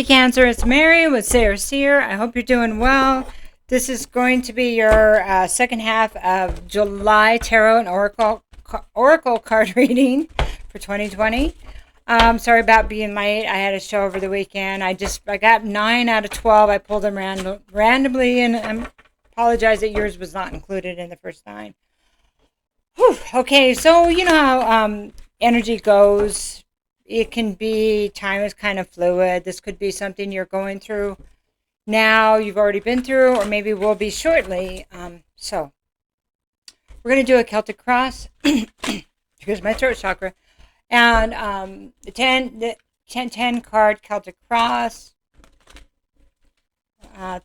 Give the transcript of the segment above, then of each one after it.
Hey Cancer, it's Mary with Seer. I hope you're doing well. This is going to be your second half of July Tarot and Oracle card reading for 2020. Sorry about being late. I had a show over the weekend. I got 9 out of 12. I pulled them randomly, and I apologize that yours was not included in the first 9. Whew. Okay, so you know how energy goes. It can be, time is kind of fluid. This could be something you're going through now, you've already been through, or maybe will be shortly. So we're going to do a Celtic cross. Here's my throat chakra. And the 10 card Celtic cross.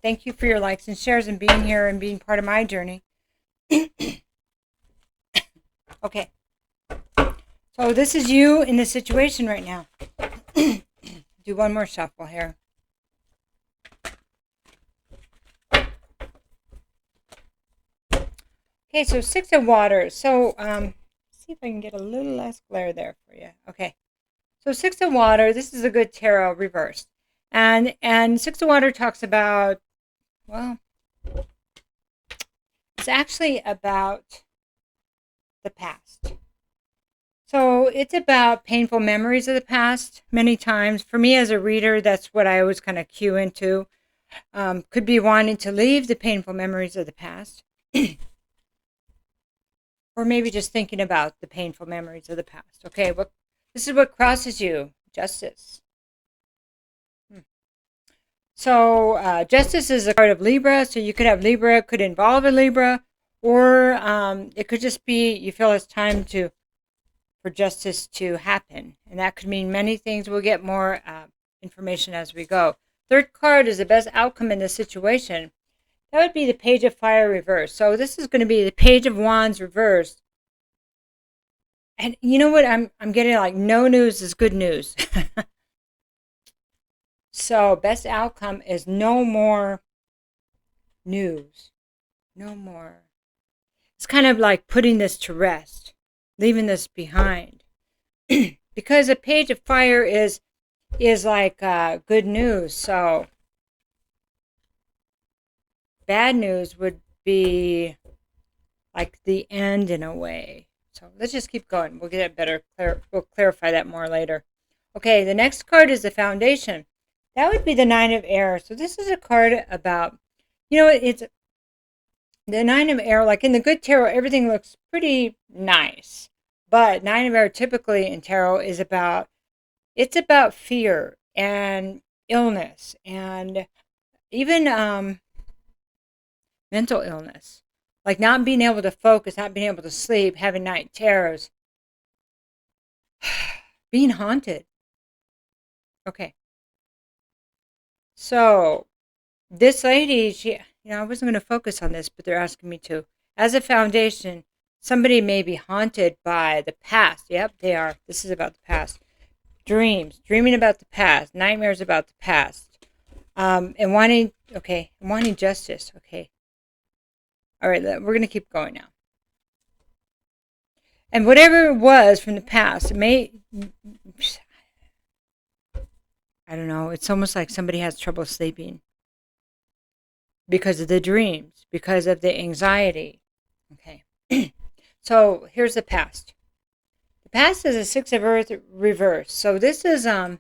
Thank you for your likes and shares and being here and being part of my journey. Okay. So this is you in the situation right now. Do one more shuffle here. Okay, so 6 of water. So see if I can get a little less glare there for you. Okay. So 6 of water, this is a good tarot reversed. And 6 of water talks about, well, it's actually about the past. So it's about painful memories of the past many times. For me as a reader, that's what I always kind of cue into. Could be wanting to leave the painful memories of the past. Or maybe just thinking about the painful memories of the past. Okay, this is what crosses you. Justice. So justice is a card of Libra. So you could have Libra, could involve a Libra. Or it could just be you feel it's time for justice to happen. And that could mean many things. We'll get more information as we go. Third card is the best outcome in this situation. That would be the Page of Fire reversed. So this is going to be the Page of Wands reversed. And you know what? I'm getting like no news is good news. So best outcome is no more news. No more. It's kind of like putting this to rest. Leaving this behind. Because a Page of Fire is like good news. So bad news would be like the end in a way. So let's just keep going. We'll get it better. We'll clarify that more later. Okay, the next card is the Foundation. That would be the Nine of Air. So this is a card about, it's the Nine of Air. Like in the good tarot, everything looks pretty nice. But Nine of Air typically in tarot is about fear and illness and even mental illness. Like not being able to focus, not being able to sleep, having night terrors, being haunted. Okay. So this lady, I wasn't going to focus on this, but they're asking me to. As a foundation, somebody may be haunted by the past. Yep, they are. This is about the past. Dreaming about the past, nightmares about the past, and wanting justice. Okay. All right, we're going to keep going now. And whatever it was from the past, it may, I don't know, it's almost like somebody has trouble sleeping because of the dreams, because of the anxiety. Okay. So here's the past. The past is a 6 of Earth reversed. So this is when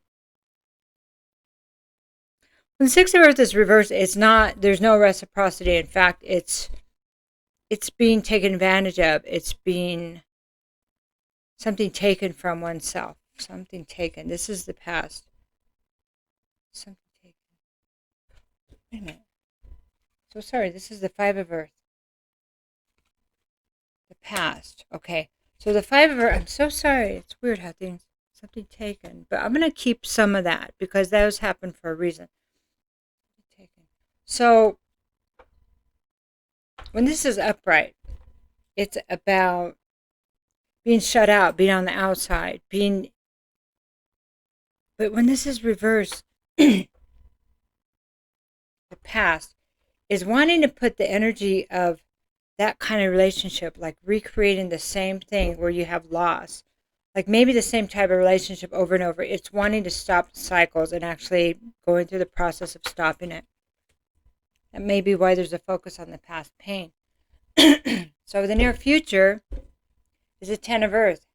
the 6 of Earth is reversed, there's no reciprocity. In fact, it's being taken advantage of. It's being something taken from oneself. Something taken. This is the past. Something taken. Wait a minute. So sorry, this is the 5 of Earth. The past. Okay. So the 5 of Earth, I'm so sorry. It's weird how something taken. But I'm going to keep some of that because those happen for a reason. Taken. So when this is upright, it's about being shut out, being on the outside, but when this is reversed, the past is wanting to put the energy of that kind of relationship, like recreating the same thing where you have loss, like maybe the same type of relationship over and over. It's wanting to stop the cycles and actually going through the process of stopping it. That may be why there's a focus on the past pain. So the near future is a 10 of Earth.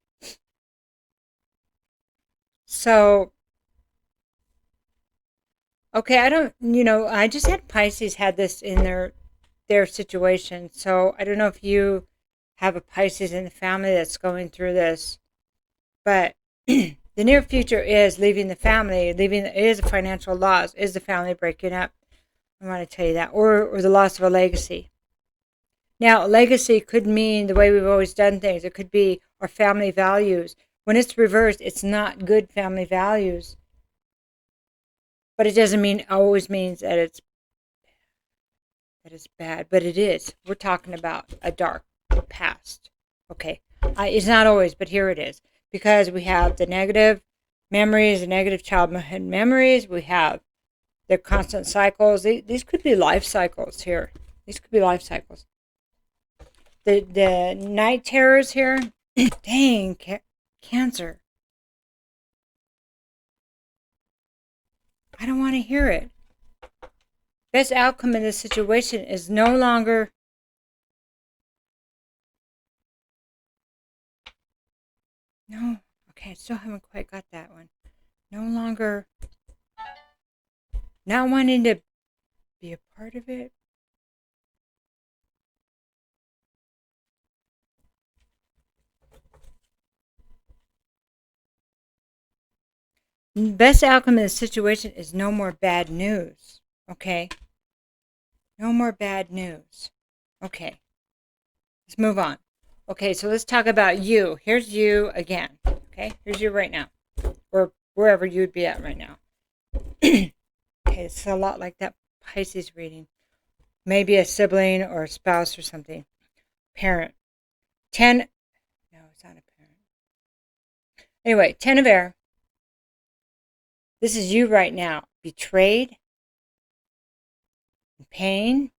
So, okay, I just had Pisces had this in their situation. So I don't know if you have a Pisces in the family that's going through this, but the near future is leaving the family, is a financial loss, is the family breaking up. I want to tell you that, or the loss of a legacy. Now, a legacy could mean the way we've always done things. It could be our family values. When it's reversed, it's not good family values. But it doesn't mean always means that it's bad. But it is. We're talking about a dark past. Okay, it's not always, but here it is, because we have the negative memories, the negative childhood memories. We have the constant cycles. These could be life cycles here. These could be life cycles. The night terrors here. Dang, Cancer. I don't want to hear it. Best outcome in this situation is no longer. No. Okay, I still haven't quite got that one. No longer. Not wanting to be a part of it. Best outcome in the situation is no more bad news. Okay? No more bad news. Okay. Let's move on. Okay, so let's talk about you. Here's you again. Okay? Here's you right now. Or wherever you would be at right now. Okay, it's a lot like that Pisces reading. Maybe a sibling or a spouse or something. Parent. 10. No, it's not a parent. Anyway, 10 of air. This is you right now. Betrayed. Pain.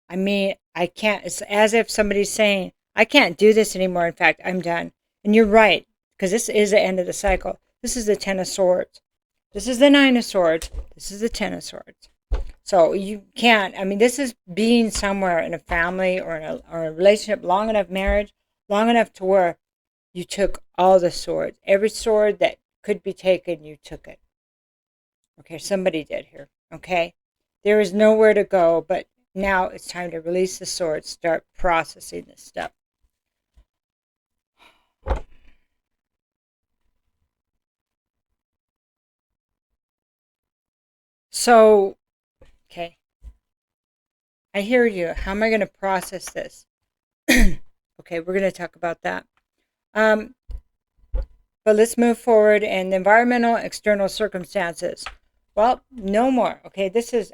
I mean, I can't. It's as if somebody's saying, I can't do this anymore. In fact, I'm done. And you're right, because this is the end of the cycle. This is the 10 of Swords. This is the 9 of Swords. This is the 10 of Swords. So you can't. I mean, this is being somewhere in a family or in a relationship, long enough marriage, long enough to where you took all the swords. Every sword that could be taken, you took it. Okay, somebody did here. Okay, there is nowhere to go, but now it's time to release the swords, start processing this stuff. So, okay, I hear you. How am I going to process this? Okay, we're going to talk about that. But let's move forward in the environmental external circumstances. Well, no more. Okay, this is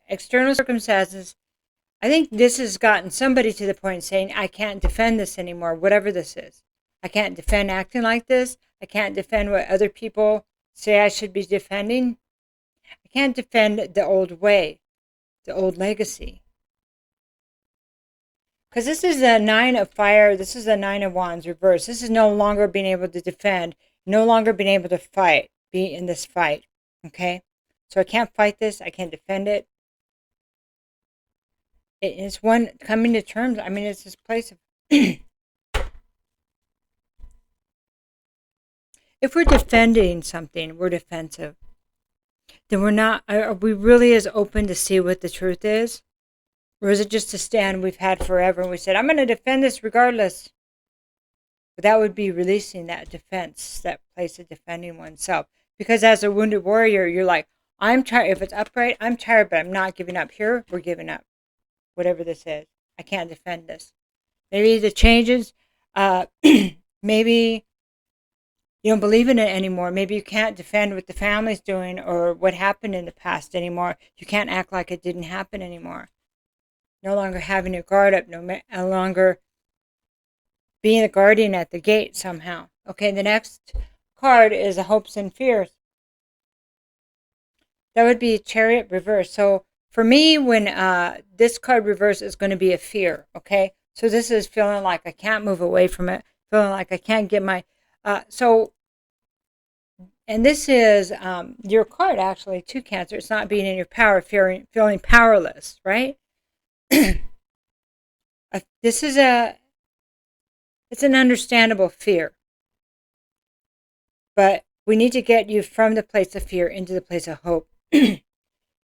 external circumstances. I think this has gotten somebody to the point saying, I can't defend this anymore, whatever this is. I can't defend acting like this. I can't defend what other people say I should be defending. I can't defend the old way, the old legacy. Because this is the 9 of fire. This is the 9 of wands reversed. This is no longer being able to defend, no longer being able to fight, be in this fight. Okay? So I can't fight this. I can't defend it. It's one coming to terms. I mean, it's this place of. If we're defending something, we're defensive. Then we're not. Are we really as open to see what the truth is? Or is it just a stand we've had forever and we said, I'm going to defend this regardless? But that would be releasing that defense, that place of defending oneself. Because as a wounded warrior, you're like, I'm tired. If it's upright, I'm tired, but I'm not giving up. Here, we're giving up. Whatever this is. I can't defend this. Maybe the changes, maybe you don't believe in it anymore. Maybe you can't defend what the family's doing or what happened in the past anymore. You can't act like it didn't happen anymore. No longer having your guard up, no longer being a guardian at the gate somehow. Okay, the next card is a hopes and fears. That would be a Chariot reverse. So for me, when this card reverse is going to be a fear, okay? So this is feeling like I can't move away from it, feeling like I can't get my, and this is your card actually to Cancer. It's not being in your power, feeling powerless, right? This is it's an understandable fear, but we need to get you from the place of fear into the place of hope.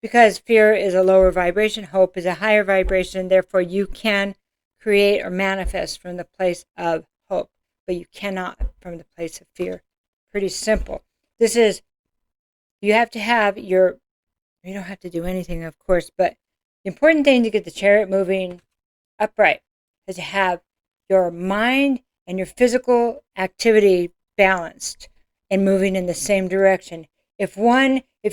Because fear is a lower vibration, hope is a higher vibration, therefore you can create or manifest from the place of hope, but you cannot from the place of fear. Pretty simple. This is, you have to have you don't have to do anything, of course, but the important thing to get the chariot moving upright is to have your mind and your physical activity balanced and moving in the same direction. If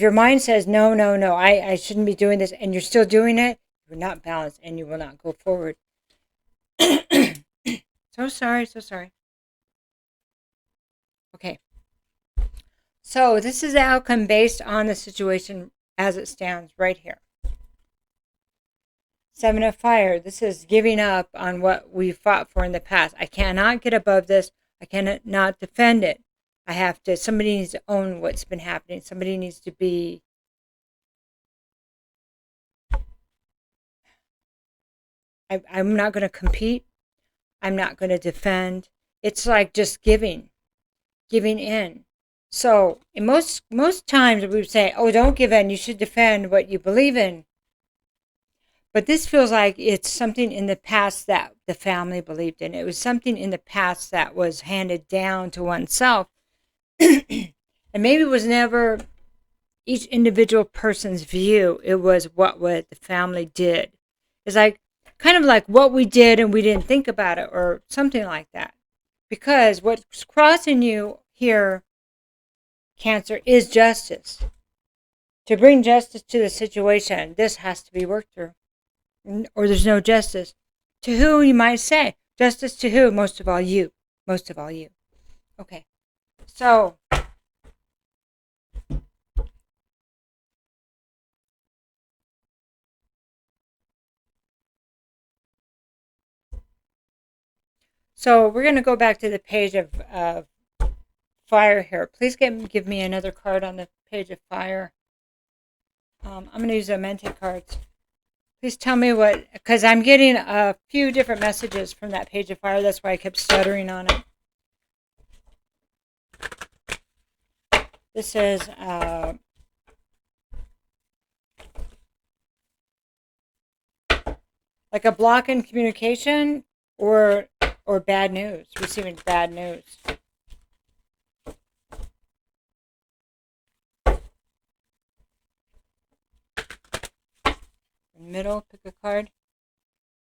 your mind says, no, I shouldn't be doing this, and you're still doing it, you're not balanced and you will not go forward. So sorry. Okay. So this is the outcome based on the situation as it stands right here. 7 of Fire. This is giving up on what we fought for in the past. I cannot get above this. I cannot defend it. Somebody needs to own what's been happening. Somebody needs to be, I'm not going to compete. I'm not going to defend. It's like just giving in. So in most times we would say, oh, don't give in. You should defend what you believe in. But this feels like it's something in the past that the family believed in. It was something in the past that was handed down to oneself. And maybe it was never each individual person's view. It was what the family did. It's like kind of like what we did and we didn't think about it or something like that. Because what's crossing you here, Cancer, is justice. To bring justice to the situation, this has to be worked through. Or there's no justice. To who, you might say? Justice to who? Most of all you. Okay. So we're going to go back to the page of Fire here. Please give me another card on the page of Fire. I'm going to use the Mente cards. Please tell me because I'm getting a few different messages from that page of Fire. That's why I kept stuttering on it. This is like a block in communication or bad news, receiving bad news. Middle, pick a card.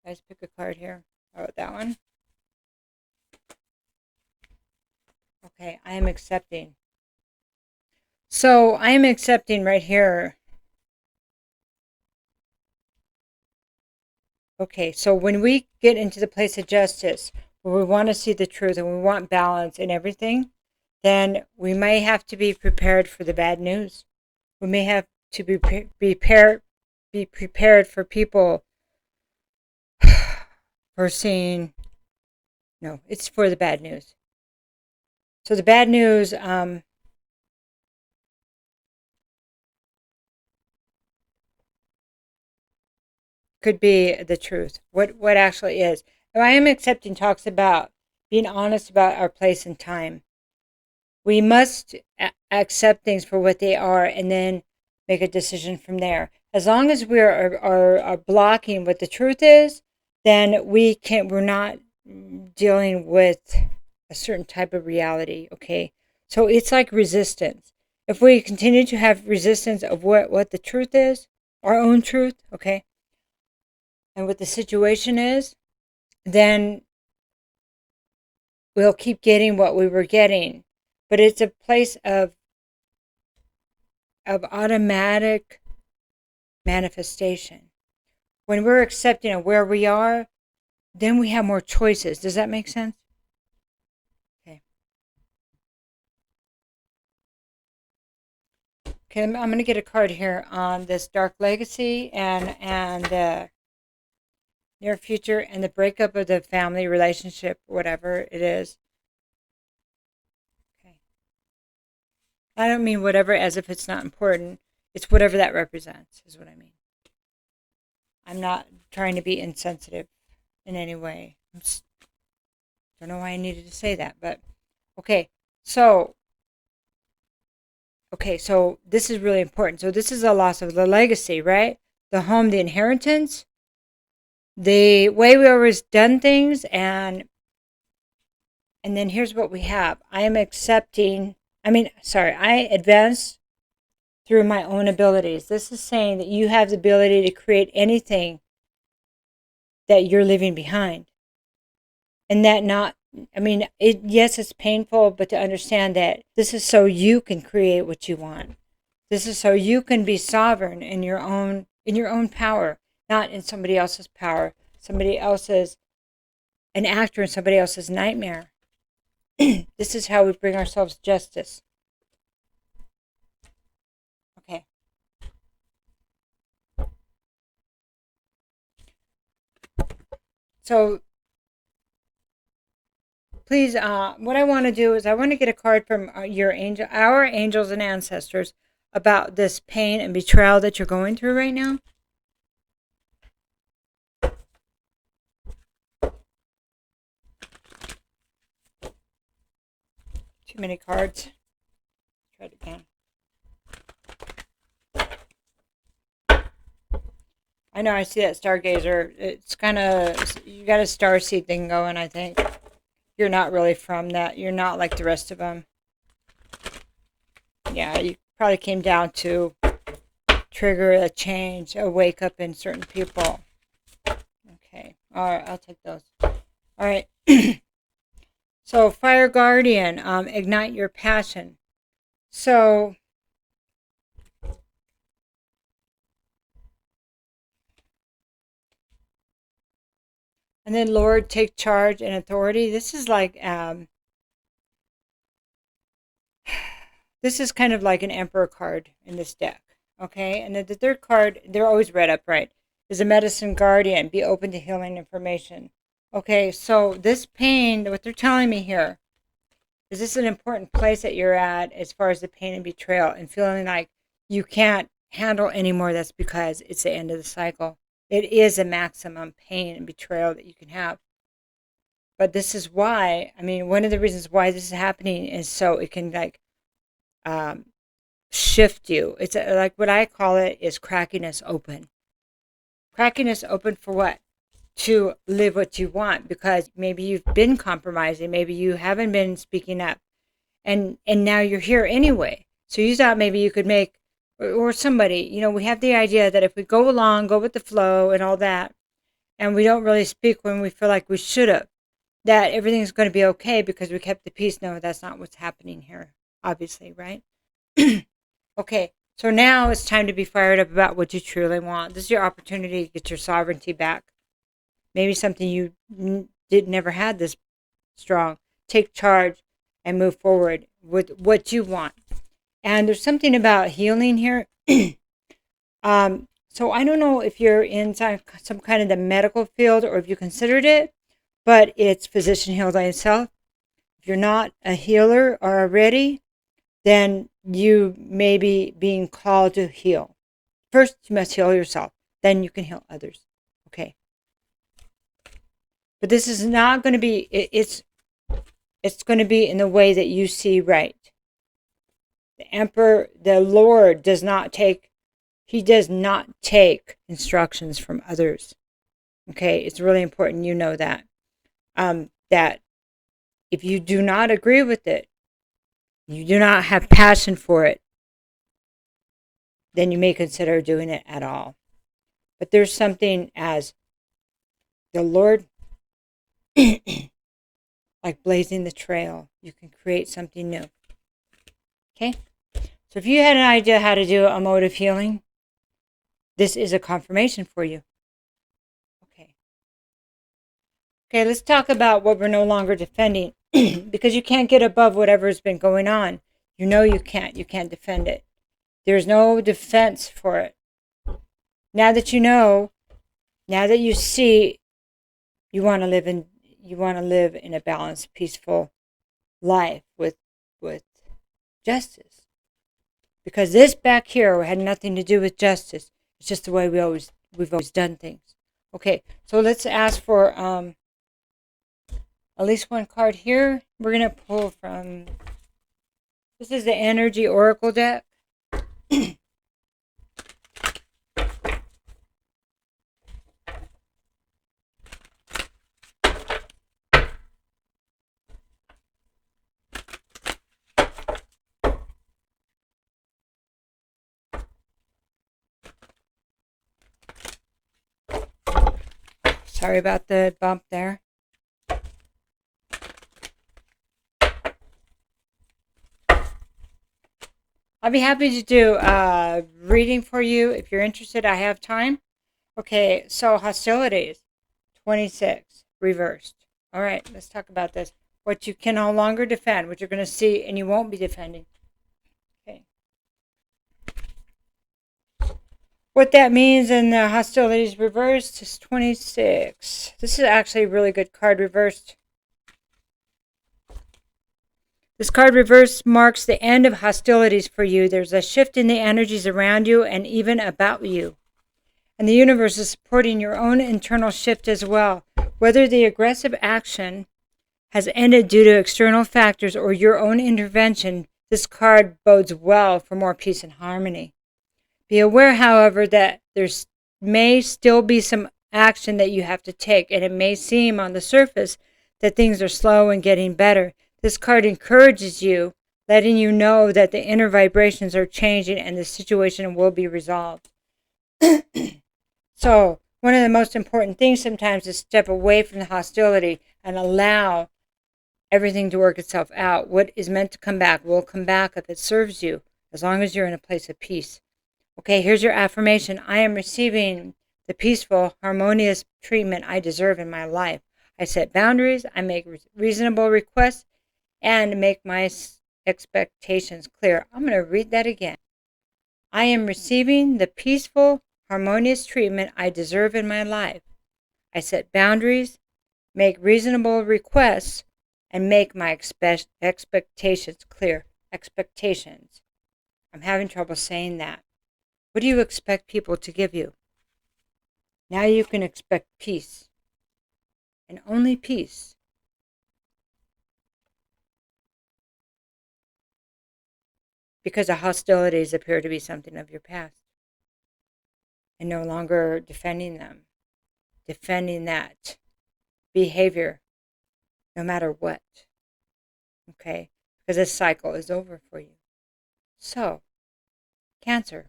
Guys, pick a card here. How about that one? Okay, I am accepting. So I am accepting right here. Okay, so when we get into the place of justice, where we want to see the truth and we want balance in everything, then we may have to be prepared for the bad news. We may have to be prepared for people for seeing. No, it's for the bad news. So the bad news could be the truth. What actually is. I am accepting talks about being honest about our place and time. We must accept things for what they are and then make a decision from there. As long as we are blocking what the truth is, then we're not dealing with a certain type of reality, okay? So it's like resistance. If we continue to have resistance of what the truth is, our own truth, okay, and what the situation is, then we'll keep getting what we were getting. But it's a place of automatic manifestation. When we're accepting of where we are, then we have more choices. Does that make sense? Okay. Okay, I'm going to get a card here on this dark legacy and the near future and the breakup of the family relationship, whatever it is. I don't mean whatever as if it's not important. It's whatever that represents, is what I mean. I'm not trying to be insensitive in any way. Don't know why I needed to say that, but okay. So, so this is really important. So this is a loss of the legacy, right? The home, the inheritance, the way we always done things, and then here's what we have. I advance through my own abilities. This is saying that you have the ability to create anything that you're leaving behind. And that yes, it's painful, but to understand that this is so you can create what you want. This is so you can be sovereign in your own power, not in somebody else's power, an actor in somebody else's nightmare. This is how we bring ourselves justice. Okay. So please, what I want to do is I want to get a card from our angels and ancestors about this pain and betrayal that you're going through right now. Too many cards. Try it again. I know, I see that stargazer. It's kind of, you got a starseed thing going, I think. You're not really from that. You're not like the rest of them. Yeah, you probably came down to trigger a change, a wake up in certain people. Okay, all right, I'll take those. All right. So, Fire Guardian, ignite your passion. So, and then Lord, take charge and authority. This is like, this is kind of like an Emperor card in this deck. Okay, and then the third card, they're always read upright, is a Medicine Guardian. Be open to healing information. Okay, so this pain, what they're telling me here, is this an important place that you're at as far as the pain and betrayal and feeling like you can't handle anymore? That's because it's the end of the cycle. It is a maximum pain and betrayal that you can have. But this is why, one of the reasons why this is happening is so it can shift you. It's like what I call it is cracking us open. Cracking us open for what? To live what you want, because maybe you've been compromising, maybe you haven't been speaking up, and now you're here anyway. So you thought maybe you could make, or somebody, we have the idea that if we go along, go with the flow and all that, and we don't really speak when we feel like we should have, that everything's going to be okay because we kept the peace. No, that's not what's happening here, obviously, right? Okay, so now it's time to be fired up about what you truly want. This is your opportunity to get your sovereignty back. Maybe something you never had this strong. Take charge and move forward with what you want. And there's something about healing here. So I don't know if you're in some kind of the medical field or if you considered it, but it's physician heal thyself. If you're not a healer or already, then you may be being called to heal. First, you must heal yourself. Then you can heal others. Okay. But this is not going to be, it's going to be in the way that you see right. The Emperor, the Lord does not take instructions from others. Okay, it's really important you know that. That if you do not agree with it, you do not have passion for it, then you may consider doing it at all. But there's something as the Lord, like blazing the trail, you can create something new. Okay? So if you had an idea how to do emotive healing, this is a confirmation for you. Okay, let's talk about what we're no longer defending, because you can't get above whatever's been going on. You know you can't. You can't defend it. There's no defense for it. Now that you know, now that you see, you want to live in a balanced, peaceful life with justice. because this back here had nothing to do with justice. It's just the way we've always done things. Okay, so let's ask for at least one card here. We're gonna pull from. This is the Energy Oracle deck. Sorry about the bump there. I'll be happy to do a reading for you if you're interested. I have time. Okay, so hostilities, 26, reversed. All right, let's talk about this. What you can no longer defend, what you're going to see and you won't be defending. Okay. What that means in the hostilities reversed is 26. This is actually a really good card reversed. This card reversed marks the end of hostilities for you. There's a shift in the energies around you and even about you. And the universe is supporting your own internal shift as well. Whether the aggressive action has ended due to external factors or your own intervention, this card bodes well for more peace and harmony. Be aware, however, that there may still be some action that you have to take, and it may seem on the surface that things are slow and getting better. This card encourages you, letting you know that the inner vibrations are changing and the situation will be resolved. So, one of the most important things sometimes is step away from the hostility and allow everything to work itself out. What is meant to come back will come back if it serves you, as long as you're in a place of peace. Okay, here's your affirmation. I am receiving the peaceful, harmonious treatment I deserve in my life. I set boundaries, I make reasonable requests, and make my expectations clear. I'm going to read that again. I am receiving the peaceful, harmonious treatment I deserve in my life. I set boundaries, make reasonable requests, and make my expectations clear. Expectations. I'm having trouble saying that. What do you expect people to give you? Now you can expect peace. And only peace. Because the hostilities appear to be something of your past. And no longer defending them. Defending that behavior. No matter what. Okay? Because this cycle is over for you. So, Cancer.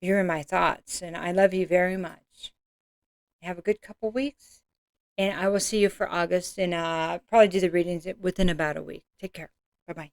You're in my thoughts, and I love you very much. Have a good couple weeks, and I will see you for August, and probably do the readings within about a week. Take care. Bye-bye.